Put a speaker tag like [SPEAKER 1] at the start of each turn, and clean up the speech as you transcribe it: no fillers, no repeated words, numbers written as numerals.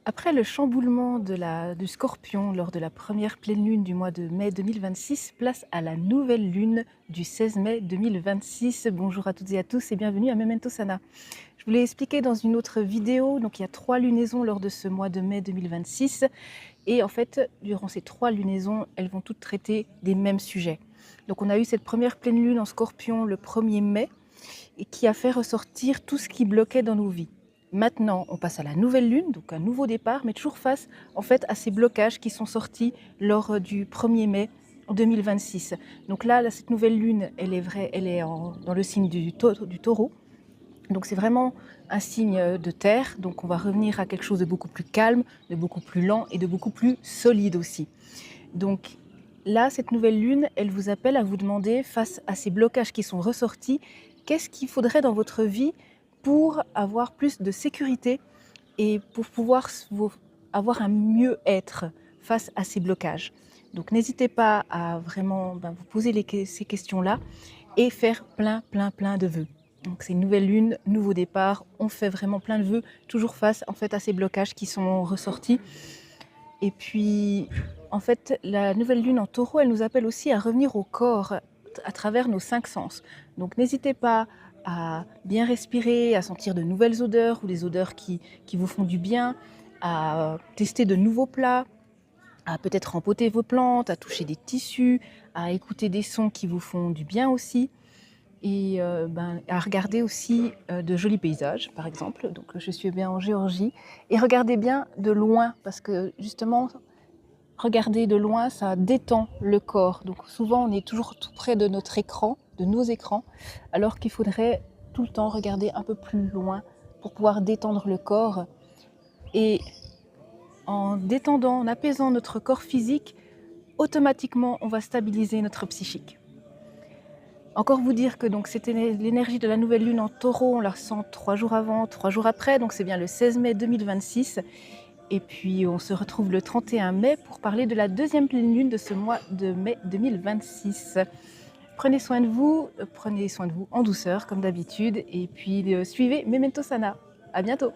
[SPEAKER 1] Après le chamboulement du Scorpion lors de la première pleine lune du mois de mai 2026, place à la nouvelle lune du 16 mai 2026. Bonjour à toutes et à tous et bienvenue à Memento Sana. Je vous l'ai expliqué dans une autre vidéo, donc il y a 3 lunaisons lors de ce mois de mai 2026 et en fait, durant ces 3 lunaisons, elles vont toutes traiter des mêmes sujets. Donc on a eu cette première pleine lune en Scorpion le 1er mai et qui a fait ressortir tout ce qui bloquait dans nos vies. Maintenant, on passe à la nouvelle lune, donc un nouveau départ, mais toujours face en fait à ces blocages qui sont sortis lors du 1er mai 2026. Donc là, cette nouvelle lune, elle est dans le signe du taureau. Donc c'est vraiment un signe de terre, donc on va revenir à quelque chose de beaucoup plus calme, de beaucoup plus lent et de beaucoup plus solide aussi. Donc là, cette nouvelle lune, elle vous appelle à vous demander, face à ces blocages qui sont ressortis, qu'est-ce qu'il faudrait dans votre vie pour avoir plus de sécurité et pour pouvoir avoir un mieux-être face à ces blocages. Donc n'hésitez pas à vraiment vous poser ces questions-là et faire plein de vœux. Donc c'est une nouvelle lune, nouveau départ, on fait vraiment plein de vœux, toujours face en fait à ces blocages qui sont ressortis. Et puis en fait la nouvelle lune en taureau, elle nous appelle aussi à revenir au corps à travers nos 5 sens. Donc n'hésitez pas à bien respirer, à sentir de nouvelles odeurs ou des odeurs qui vous font du bien, à tester de nouveaux plats, à peut-être empoter vos plantes, à toucher des tissus, à écouter des sons qui vous font du bien aussi et à regarder aussi de jolis paysages par exemple. Donc je suis bien en Géorgie et regardez bien de loin parce que justement regarder de loin ça détend le corps. Donc souvent on est toujours tout près de notre écran, de nos écrans, alors qu'il faudrait tout le temps regarder un peu plus loin pour pouvoir détendre le corps. Et en détendant, en apaisant notre corps physique, automatiquement on va stabiliser notre psychique. Encore vous dire que donc c'était l'énergie de la nouvelle lune en taureau, on la ressent 3 jours avant, 3 jours après, donc c'est bien le 16 mai 2026. Et puis on se retrouve le 31 mai pour parler de la deuxième pleine lune de ce mois de mai 2026. Prenez soin de vous en douceur comme d'habitude, et puis suivez Memento Sana. À bientôt.